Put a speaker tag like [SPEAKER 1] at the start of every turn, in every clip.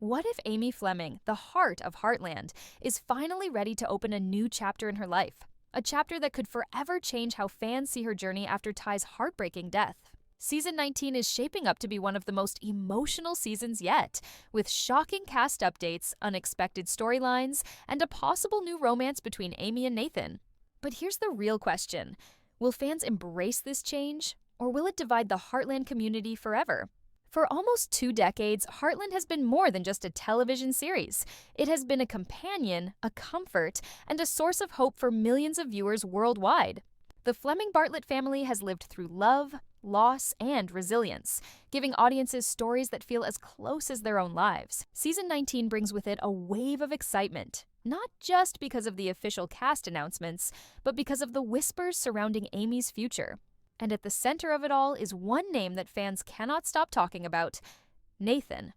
[SPEAKER 1] What if Amy Fleming, the heart of Heartland, is finally ready to open a new chapter in her life? A chapter that could forever change how fans see her journey after Ty's heartbreaking death. Season 19 is shaping up to be one of the most emotional seasons yet, with shocking cast updates, unexpected storylines, and a possible new romance between Amy and Nathan. But here's the real question. Will fans embrace this change, or will it divide the Heartland community forever? For almost 2 decades, Heartland has been more than just a television series. It has been a companion, a comfort, and a source of hope for millions of viewers worldwide. The Fleming-Bartlett family has lived through love, loss, and resilience, giving audiences stories that feel as close as their own lives. Season 19 brings with it a wave of excitement, not just because of the official cast announcements, but because of the whispers surrounding Amy's future. And at the center of it all is one name that fans cannot stop talking about: Nathan.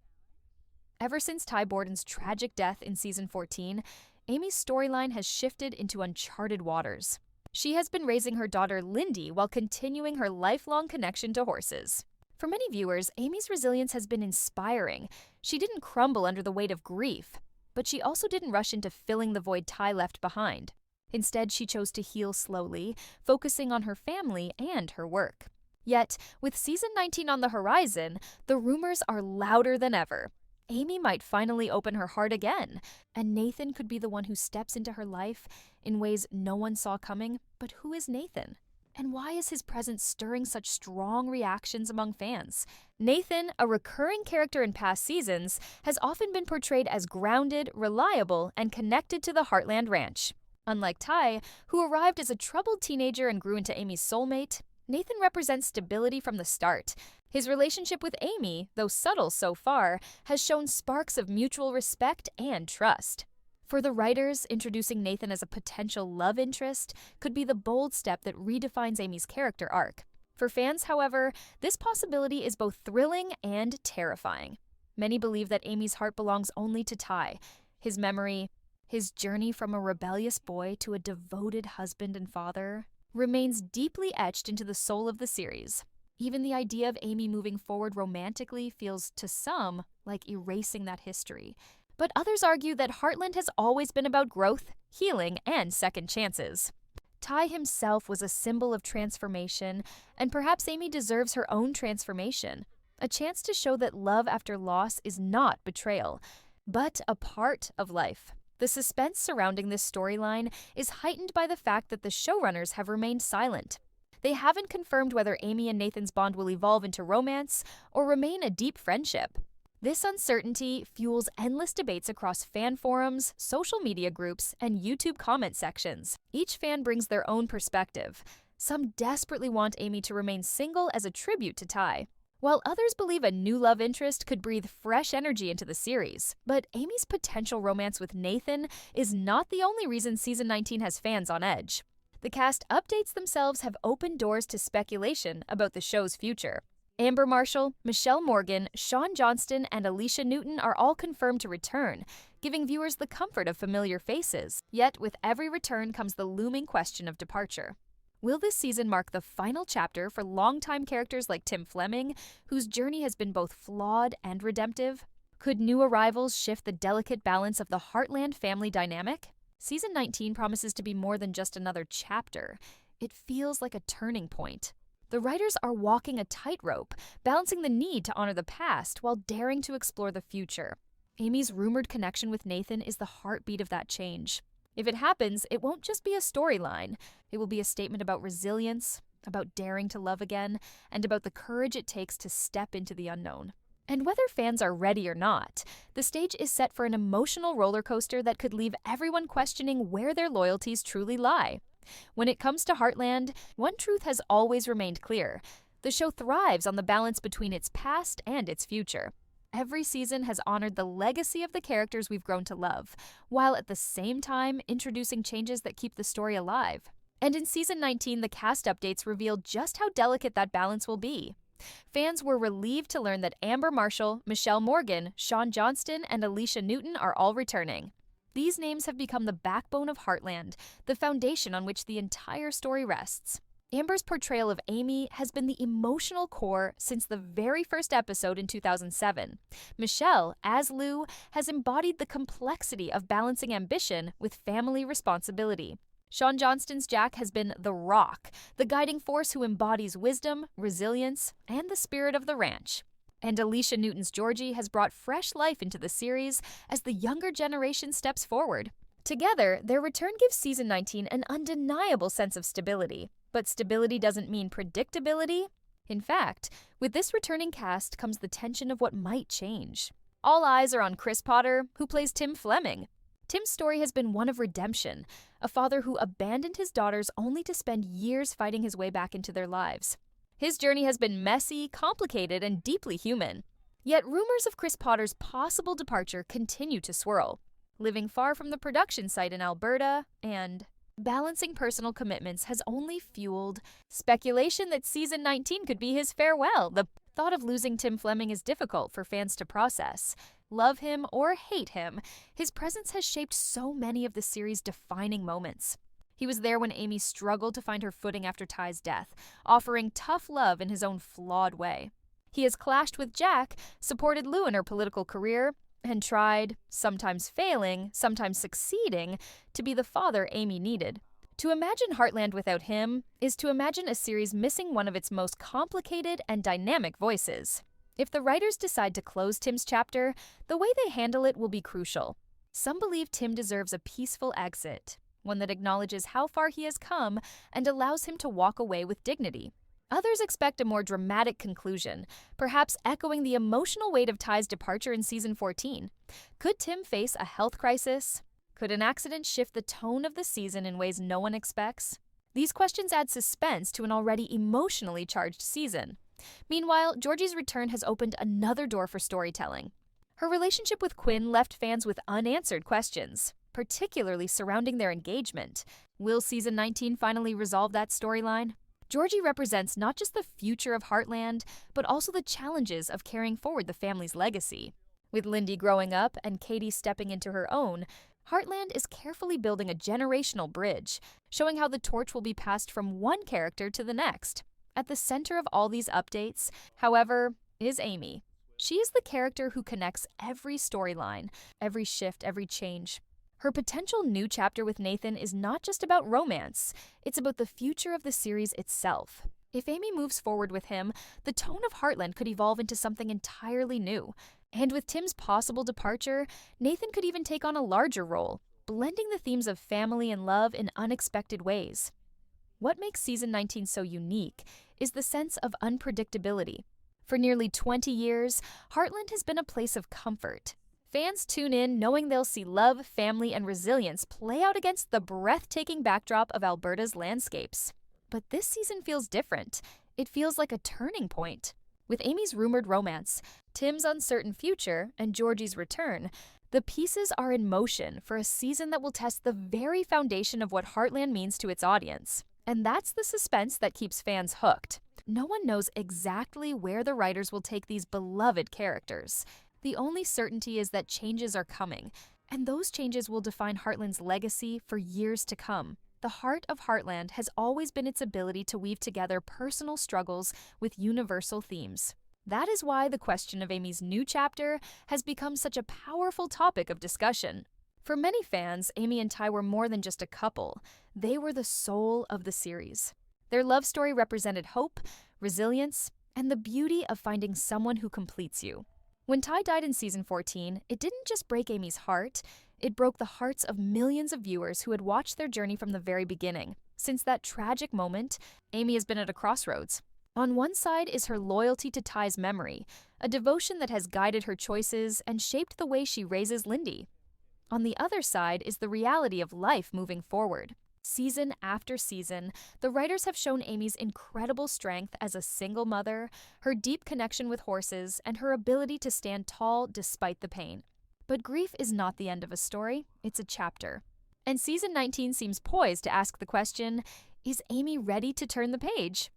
[SPEAKER 1] Ever since Ty Borden's tragic death in season 14, Amy's storyline has shifted into uncharted waters. She has been raising her daughter Lindy while continuing her lifelong connection to horses. For many viewers, Amy's resilience has been inspiring. She didn't crumble under the weight of grief, but she also didn't rush into filling the void Ty left behind. Instead, she chose to heal slowly, focusing on her family and her work. Yet, with season 19 on the horizon, the rumors are louder than ever. Amy might finally open her heart again, and Nathan could be the one who steps into her life in ways no one saw coming. But who is Nathan? And why is his presence stirring such strong reactions among fans? Nathan, a recurring character in past seasons, has often been portrayed as grounded, reliable, and connected to the Heartland Ranch. Unlike Ty, who arrived as a troubled teenager and grew into Amy's soulmate, Nathan represents stability from the start. His relationship with Amy, though subtle so far, has shown sparks of mutual respect and trust. For the writers, introducing Nathan as a potential love interest could be the bold step that redefines Amy's character arc. For fans, however, this possibility is both thrilling and terrifying. Many believe that Amy's heart belongs only to Ty. His memory, his journey from a rebellious boy to a devoted husband and father, remains deeply etched into the soul of the series. Even the idea of Amy moving forward romantically feels, to some, like erasing that history. But others argue that Heartland has always been about growth, healing, and second chances. Ty himself was a symbol of transformation, and perhaps Amy deserves her own transformation. A chance to show that love after loss is not betrayal, but a part of life. The suspense surrounding this storyline is heightened by the fact that the showrunners have remained silent. They haven't confirmed whether Amy and Nathan's bond will evolve into romance or remain a deep friendship. This uncertainty fuels endless debates across fan forums, social media groups, and YouTube comment sections. Each fan brings their own perspective. Some desperately want Amy to remain single as a tribute to Ty, while others believe a new love interest could breathe fresh energy into the series. But Amy's potential romance with Nathan is not the only reason season 19 has fans on edge. The cast updates themselves have opened doors to speculation about the show's future. Amber Marshall, Michelle Morgan, Sean Johnston, and Alicia Newton are all confirmed to return, giving viewers the comfort of familiar faces. Yet, with every return comes the looming question of departure. Will this season mark the final chapter for longtime characters like Tim Fleming, whose journey has been both flawed and redemptive? Could new arrivals shift the delicate balance of the Heartland family dynamic? Season 19 promises to be more than just another chapter. It feels like a turning point. The writers are walking a tightrope, balancing the need to honor the past while daring to explore the future. Amy's rumored connection with Nathan is the heartbeat of that change. If it happens, it won't just be a storyline. It will be a statement about resilience, about daring to love again, and about the courage it takes to step into the unknown. And whether fans are ready or not, the stage is set for an emotional roller coaster that could leave everyone questioning where their loyalties truly lie. When it comes to Heartland, one truth has always remained clear. The show thrives on the balance between its past and its future. Every season has honored the legacy of the characters we've grown to love, while at the same time introducing changes that keep the story alive. And in season 19, the cast updates revealed just how delicate that balance will be. Fans were relieved to learn that Amber Marshall, Michelle Morgan, Sean Johnston, and Alicia Newton are all returning. These names have become the backbone of Heartland, the foundation on which the entire story rests. Amber's portrayal of Amy has been the emotional core since the very first episode in 2007. Michelle, as Lou, has embodied the complexity of balancing ambition with family responsibility. Sean Johnston's Jack has been the rock, the guiding force who embodies wisdom, resilience, and the spirit of the ranch. And Alicia Newton's Georgie has brought fresh life into the series as the younger generation steps forward. Together, their return gives season 19 an undeniable sense of stability. But stability doesn't mean predictability. In fact, with this returning cast comes the tension of what might change. All eyes are on Chris Potter, who plays Tim Fleming. Tim's story has been one of redemption, a father who abandoned his daughters only to spend years fighting his way back into their lives. His journey has been messy, complicated, and deeply human. Yet rumors of Chris Potter's possible departure continue to swirl. Living far from the production site in Alberta and balancing personal commitments has only fueled speculation that season 19 could be his farewell. The thought of losing Tim Fleming is difficult for fans to process. Love him or hate him, his presence has shaped so many of the series' defining moments. He was there when Amy struggled to find her footing after Ty's death, offering tough love in his own flawed way. He has clashed with Jack, supported Lou in her political career, and tried, sometimes failing, sometimes succeeding, to be the father Amy needed. To imagine Heartland without him is to imagine a series missing one of its most complicated and dynamic voices. If the writers decide to close Tim's chapter, the way they handle it will be crucial. Some believe Tim deserves a peaceful exit, one that acknowledges how far he has come and allows him to walk away with dignity. Others expect a more dramatic conclusion, perhaps echoing the emotional weight of Ty's departure in season 14. Could Tim face a health crisis? Could an accident shift the tone of the season in ways no one expects? These questions add suspense to an already emotionally charged season. Meanwhile, Georgie's return has opened another door for storytelling. Her relationship with Quinn left fans with unanswered questions, particularly surrounding their engagement. Will season 19 finally resolve that storyline? Georgie represents not just the future of Heartland, but also the challenges of carrying forward the family's legacy. With Lindy growing up and Katie stepping into her own, Heartland is carefully building a generational bridge, showing how the torch will be passed from one character to the next. At the center of all these updates, however, is Amy. She is the character who connects every storyline, every shift, every change. Her potential new chapter with Nathan is not just about romance, it's about the future of the series itself. If Amy moves forward with him, the tone of Heartland could evolve into something entirely new. And with Tim's possible departure, Nathan could even take on a larger role, blending the themes of family and love in unexpected ways. What makes season 19 so unique is the sense of unpredictability. For nearly 20 years, Heartland has been a place of comfort. Fans tune in knowing they'll see love, family, and resilience play out against the breathtaking backdrop of Alberta's landscapes. But this season feels different. It feels like a turning point. With Amy's rumored romance, Tim's uncertain future, and Georgie's return, the pieces are in motion for a season that will test the very foundation of what Heartland means to its audience. And that's the suspense that keeps fans hooked. No one knows exactly where the writers will take these beloved characters. The only certainty is that changes are coming, and those changes will define Heartland's legacy for years to come. The heart of Heartland has always been its ability to weave together personal struggles with universal themes. That is why the question of Amy's new chapter has become such a powerful topic of discussion. For many fans, Amy and Ty were more than just a couple. They were the soul of the series. Their love story represented hope, resilience, and the beauty of finding someone who completes you. When Ty died in season 14, it didn't just break Amy's heart, it broke the hearts of millions of viewers who had watched their journey from the very beginning. Since that tragic moment, Amy has been at a crossroads. On one side is her loyalty to Ty's memory, a devotion that has guided her choices and shaped the way she raises Lindy. On the other side is the reality of life moving forward. Season after season, the writers have shown Amy's incredible strength as a single mother, her deep connection with horses, and her ability to stand tall despite the pain. But grief is not the end of a story, it's a chapter. And season 19 seems poised to ask the question, is Amy ready to turn the page?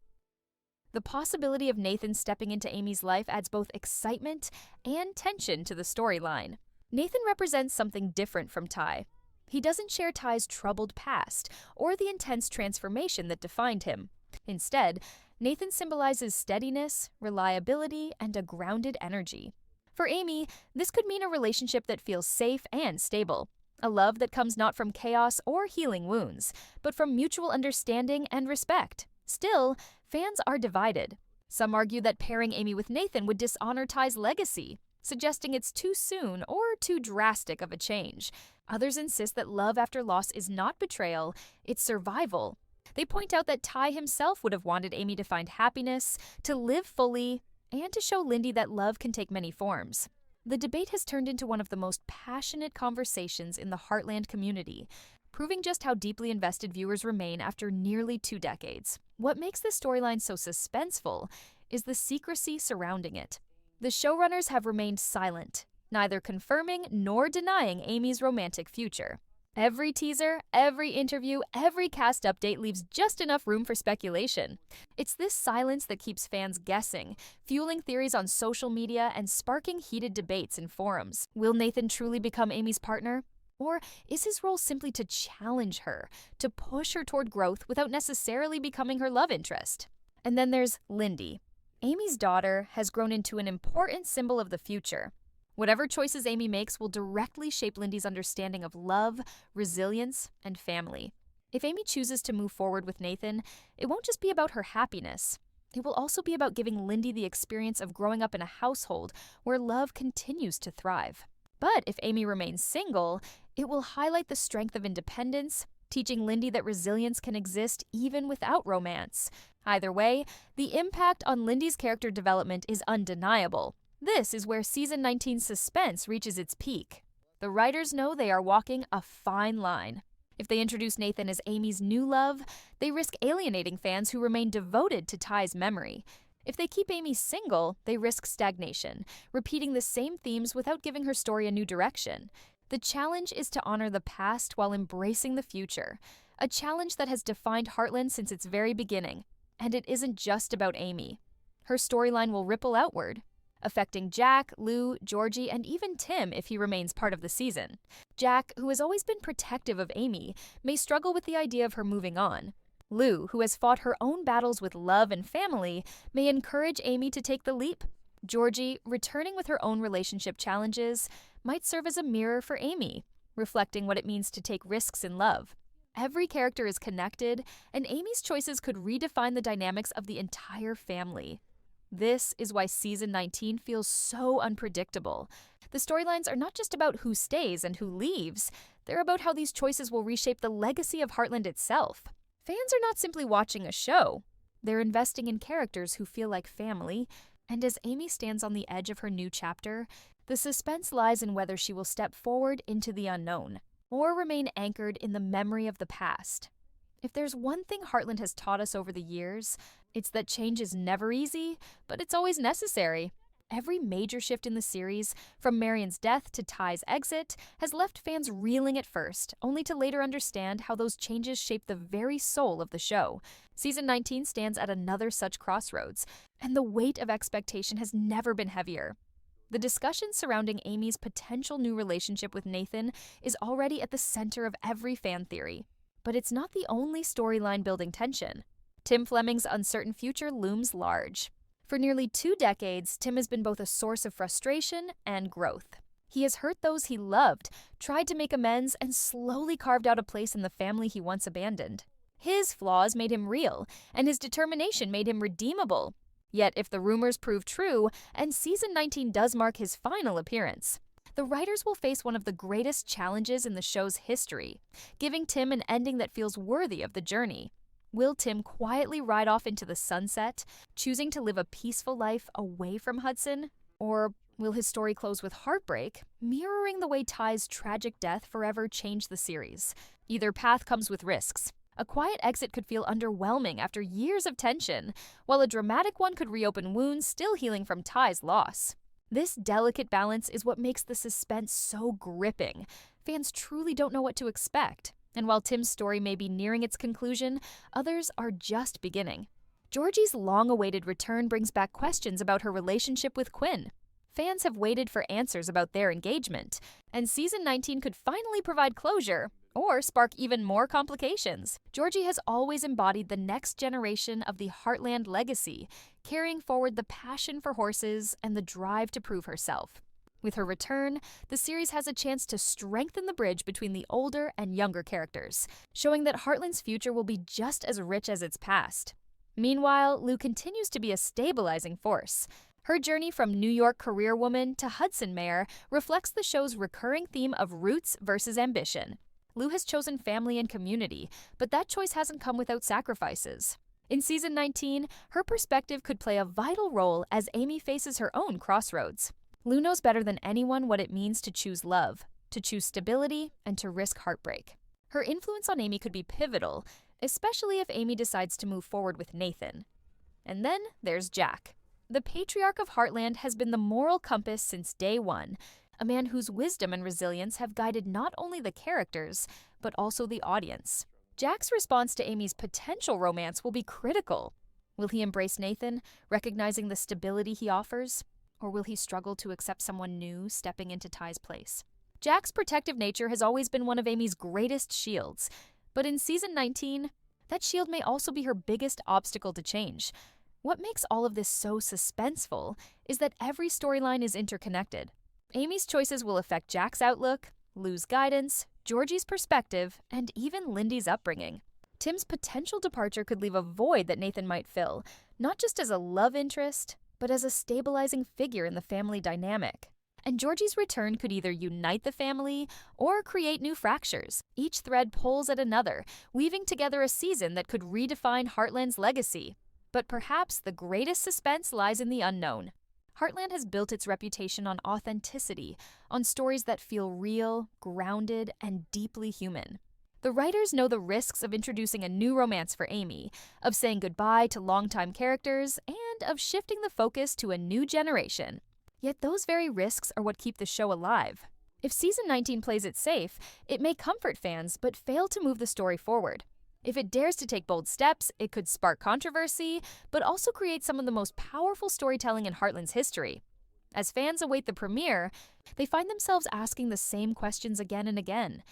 [SPEAKER 1] The possibility of Nathan stepping into Amy's life adds both excitement and tension to the storyline. Nathan represents something different from Ty. He doesn't share Ty's troubled past or the intense transformation that defined him. Instead, Nathan symbolizes steadiness, reliability, and a grounded energy. For Amy, this could mean a relationship that feels safe and stable, a love that comes not from chaos or healing wounds, but from mutual understanding and respect. Still, fans are divided. Some argue that pairing Amy with Nathan would dishonor Ty's legacy, suggesting it's too soon or too drastic of a change. Others insist that love after loss is not betrayal, it's survival. They point out that Ty himself would have wanted Amy to find happiness, to live fully, and to show Lindy that love can take many forms. The debate has turned into one of the most passionate conversations in the Heartland community, proving just how deeply invested viewers remain after nearly 2 decades. What makes this storyline so suspenseful is the secrecy surrounding it. The showrunners have remained silent, neither confirming nor denying Amy's romantic future. Every teaser, every interview, every cast update leaves just enough room for speculation. It's this silence that keeps fans guessing, fueling theories on social media and sparking heated debates in forums. Will Nathan truly become Amy's partner? Or is his role simply to challenge her, to push her toward growth without necessarily becoming her love interest? And then there's Lindy. Amy's daughter has grown into an important symbol of the future. Whatever choices Amy makes will directly shape Lindy's understanding of love, resilience, and family. If Amy chooses to move forward with Nathan, it won't just be about her happiness. It will also be about giving Lindy the experience of growing up in a household where love continues to thrive. But if Amy remains single, it will highlight the strength of independence, teaching Lindy that resilience can exist even without romance. Either way, the impact on Lindy's character development is undeniable. This is where Season 19's suspense reaches its peak. The writers know they are walking a fine line. If they introduce Nathan as Amy's new love, they risk alienating fans who remain devoted to Ty's memory. If they keep Amy single, they risk stagnation, repeating the same themes without giving her story a new direction. The challenge is to honor the past while embracing the future, a challenge that has defined Heartland since its very beginning. And it isn't just about Amy. Her storyline will ripple outward, affecting Jack, Lou, Georgie, and even Tim if he remains part of the season. Jack, who has always been protective of Amy, may struggle with the idea of her moving on. Lou, who has fought her own battles with love and family, may encourage Amy to take the leap. Georgie, returning with her own relationship challenges, might serve as a mirror for Amy, reflecting what it means to take risks in love. Every character is connected, and Amy's choices could redefine the dynamics of the entire family. This is why Season 19 feels so unpredictable. The storylines are not just about who stays and who leaves, they're about how these choices will reshape the legacy of Heartland itself. Fans are not simply watching a show, they're investing in characters who feel like family, and as Amy stands on the edge of her new chapter, the suspense lies in whether she will step forward into the unknown, or remain anchored in the memory of the past. If there's one thing Heartland has taught us over the years, it's that change is never easy, but it's always necessary. Every major shift in the series, from Marion's death to Ty's exit, has left fans reeling at first, only to later understand how those changes shape the very soul of the show. Season 19 stands at another such crossroads, and the weight of expectation has never been heavier. The discussion surrounding Amy's potential new relationship with Nathan is already at the center of every fan theory. But it's not the only storyline building tension. Tim Fleming's uncertain future looms large. For nearly 2 decades, Tim has been both a source of frustration and growth. He has hurt those he loved, tried to make amends, and slowly carved out a place in the family he once abandoned. His flaws made him real, and his determination made him redeemable. Yet if the rumors prove true, and Season 19 does mark his final appearance, the writers will face one of the greatest challenges in the show's history, giving Tim an ending that feels worthy of the journey. Will Tim quietly ride off into the sunset, choosing to live a peaceful life away from Hudson? Or will his story close with heartbreak, mirroring the way Ty's tragic death forever changed the series? Either path comes with risks. A quiet exit could feel underwhelming after years of tension, while a dramatic one could reopen wounds still healing from Ty's loss. This delicate balance is what makes the suspense so gripping. Fans truly don't know what to expect. And while Tim's story may be nearing its conclusion, others are just beginning. Georgie's long-awaited return brings back questions about her relationship with Quinn. Fans have waited for answers about their engagement, and Season 19 could finally provide closure, or spark even more complications. Georgie has always embodied the next generation of the Heartland legacy, carrying forward the passion for horses and the drive to prove herself. With her return, the series has a chance to strengthen the bridge between the older and younger characters, showing that Heartland's future will be just as rich as its past. Meanwhile, Lou continues to be a stabilizing force. Her journey from New York career woman to Hudson mare reflects the show's recurring theme of roots versus ambition. Lou has chosen family and community, but that choice hasn't come without sacrifices. In season 19, her perspective could play a vital role as Amy faces her own crossroads. Lou knows better than anyone what it means to choose love, to choose stability, and to risk heartbreak. Her influence on Amy could be pivotal, especially if Amy decides to move forward with Nathan. And then there's Jack. The patriarch of Heartland has been the moral compass since day one, a man whose wisdom and resilience have guided not only the characters, but also the audience. Jack's response to Amy's potential romance will be critical. Will he embrace Nathan, recognizing the stability he offers? Or will he struggle to accept someone new stepping into Ty's place? Jack's protective nature has always been one of Amy's greatest shields, but in season 19, that shield may also be her biggest obstacle to change. What makes all of this so suspenseful is that every storyline is interconnected. Amy's choices will affect Jack's outlook, Lou's guidance, Georgie's perspective, and even Lindy's upbringing. Tim's potential departure could leave a void that Nathan might fill, not just as a love interest, but as a stabilizing figure in the family dynamic. And Georgie's return could either unite the family or create new fractures. Each thread pulls at another, weaving together a season that could redefine Heartland's legacy. But perhaps the greatest suspense lies in the unknown. Heartland has built its reputation on authenticity, on stories that feel real, grounded, and deeply human. The writers know the risks of introducing a new romance for Amy, of saying goodbye to longtime characters, and of shifting the focus to a new generation. Yet those very risks are what keep the show alive. If season 19 plays it safe, it may comfort fans but fail to move the story forward. If it dares to take bold steps, it could spark controversy, but also create some of the most powerful storytelling in Heartland's history. As fans await the premiere, they find themselves asking the same questions again and again.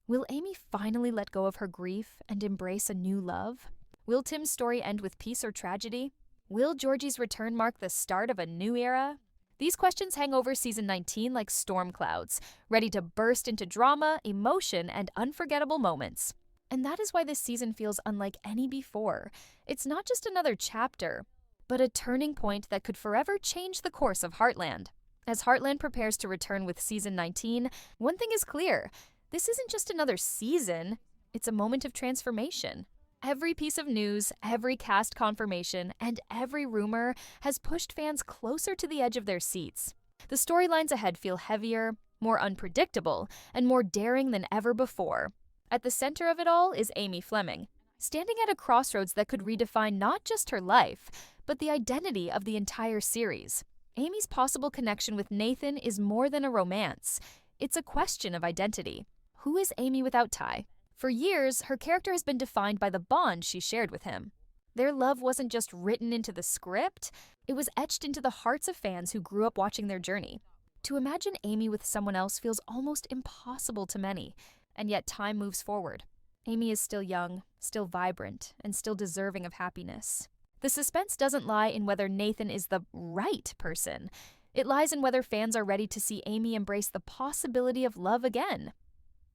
[SPEAKER 1] Will Amy finally let go of her grief and embrace a new love? Will Tim's story end with peace or tragedy? Will Georgie's return mark the start of a new era? These questions hang over season 19 like storm clouds, ready to burst into drama, emotion, and unforgettable moments. And that is why this season feels unlike any before. It's not just another chapter, but a turning point that could forever change the course of Heartland. As Heartland prepares to return with season 19, one thing is clear. This isn't just another season, it's a moment of transformation. Every piece of news, every cast confirmation, and every rumor has pushed fans closer to the edge of their seats. The storylines ahead feel heavier, more unpredictable, and more daring than ever before. At the center of it all is Amy Fleming, standing at a crossroads that could redefine not just her life, but the identity of the entire series. Amy's possible connection with Nathan is more than a romance. It's a question of identity. Who is Amy without Ty? For years, her character has been defined by the bond she shared with him. Their love wasn't just written into the script, it was etched into the hearts of fans who grew up watching their journey. To imagine Amy with someone else feels almost impossible to many, and yet time moves forward. Amy is still young, still vibrant, and still deserving of happiness. The suspense doesn't lie in whether Nathan is the right person. It lies in whether fans are ready to see Amy embrace the possibility of love again.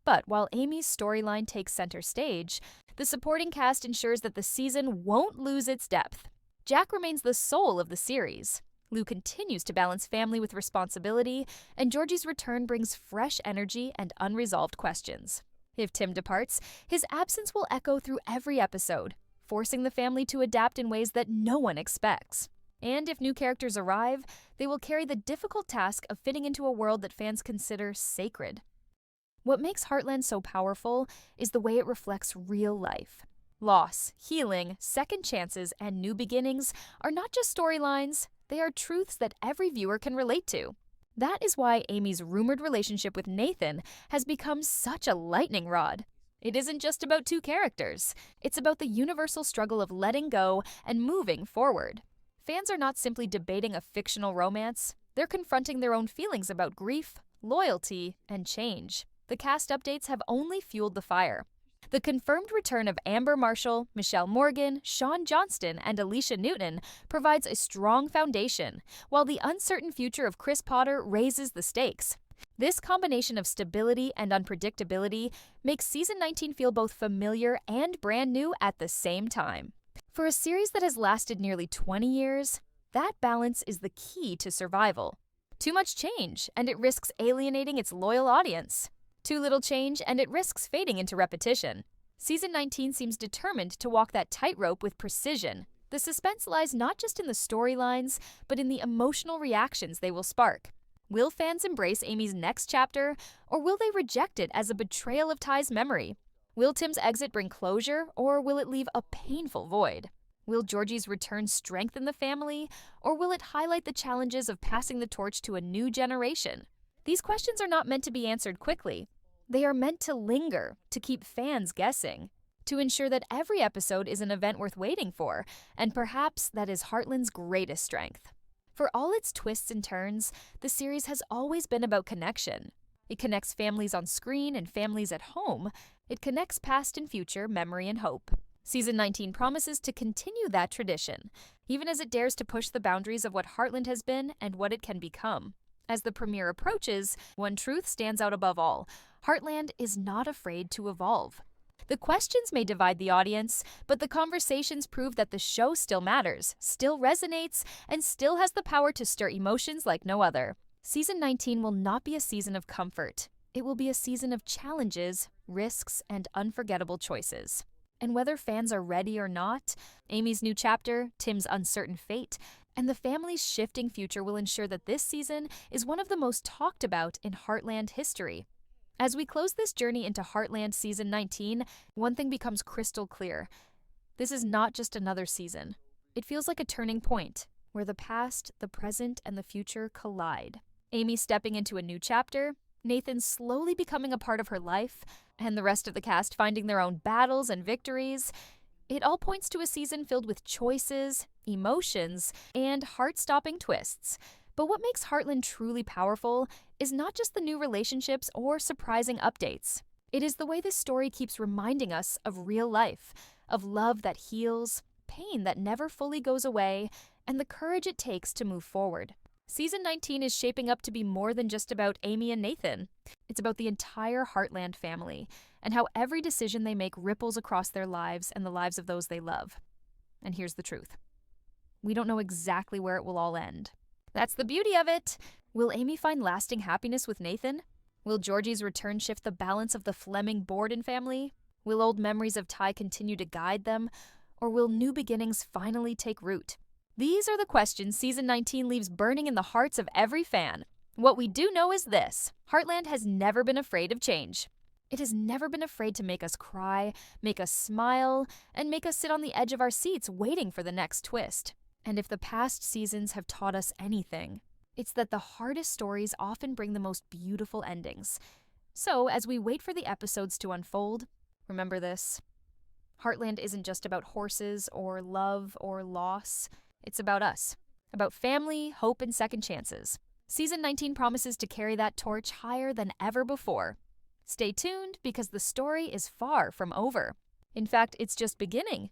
[SPEAKER 1] But while Amy's storyline takes center stage, the supporting cast ensures that the season won't lose its depth. Jack remains the soul of the series. Lou continues to balance family with responsibility, and Georgie's return brings fresh energy and unresolved questions. If Tim departs, his absence will echo through every episode, forcing the family to adapt in ways that no one expects. And if new characters arrive, they will carry the difficult task of fitting into a world that fans consider sacred. What makes Heartland so powerful is the way it reflects real life. Loss, healing, second chances, and new beginnings are not just storylines, they are truths that every viewer can relate to. That is why Amy's rumored relationship with Nathan has become such a lightning rod. It isn't just about two characters, it's about the universal struggle of letting go and moving forward. Fans are not simply debating a fictional romance, they're confronting their own feelings about grief, loyalty, and change. The cast updates have only fueled the fire. The confirmed return of Amber Marshall, Michelle Morgan, Sean Johnston, and Alicia Newton provides a strong foundation, while the uncertain future of Chris Potter raises the stakes. This combination of stability and unpredictability makes Season 19 feel both familiar and brand new at the same time. For a series that has lasted nearly 20 years, that balance is the key to survival. Too much change, and it risks alienating its loyal audience. Too little change, and it risks fading into repetition. Season 19 seems determined to walk that tightrope with precision. The suspense lies not just in the storylines, but in the emotional reactions they will spark. Will fans embrace Amy's next chapter, or will they reject it as a betrayal of Ty's memory? Will Tim's exit bring closure, or will it leave a painful void? Will Georgie's return strengthen the family, or will it highlight the challenges of passing the torch to a new generation? These questions are not meant to be answered quickly. They are meant to linger, to keep fans guessing, to ensure that every episode is an event worth waiting for, and perhaps that is Heartland's greatest strength. For all its twists and turns, the series has always been about connection. It connects families on screen and families at home. It connects past and future, memory and hope. Season 19 promises to continue that tradition, even as it dares to push the boundaries of what Heartland has been and what it can become. As the premiere approaches, one truth stands out above all: Heartland is not afraid to evolve. The questions may divide the audience, but the conversations prove that the show still matters, still resonates, and still has the power to stir emotions like no other. Season 19 will not be a season of comfort. It will be a season of challenges, risks, and unforgettable choices. And whether fans are ready or not, Amy's new chapter, Tim's uncertain fate, and the family's shifting future will ensure that this season is one of the most talked about in Heartland history. As we close this journey into Heartland Season 19, one thing becomes crystal clear. This is not just another season. It feels like a turning point, where the past, the present, and the future collide. Amy stepping into a new chapter, Nathan slowly becoming a part of her life, and the rest of the cast finding their own battles and victories. It all points to a season filled with choices, emotions, and heart-stopping twists. But what makes Heartland truly powerful is not just the new relationships or surprising updates. It is the way this story keeps reminding us of real life, of love that heals, pain that never fully goes away, and the courage it takes to move forward. Season 19 is shaping up to be more than just about Amy and Nathan. It's about the entire Heartland family, and how every decision they make ripples across their lives and the lives of those they love. And here's the truth: we don't know exactly where it will all end. That's the beauty of it. Will Amy find lasting happiness with Nathan? Will Georgie's return shift the balance of the Fleming Borden family? Will old memories of Ty continue to guide them? Or will new beginnings finally take root? These are the questions Season 19 leaves burning in the hearts of every fan. What we do know is this: Heartland has never been afraid of change. It has never been afraid to make us cry, make us smile, and make us sit on the edge of our seats waiting for the next twist. And if the past seasons have taught us anything, it's that the hardest stories often bring the most beautiful endings. So, as we wait for the episodes to unfold, remember this: Heartland isn't just about horses or love or loss. It's about us, about family, hope, and second chances. Season 19 promises to carry that torch higher than ever before. Stay tuned, because the story is far from over. In fact, it's just beginning.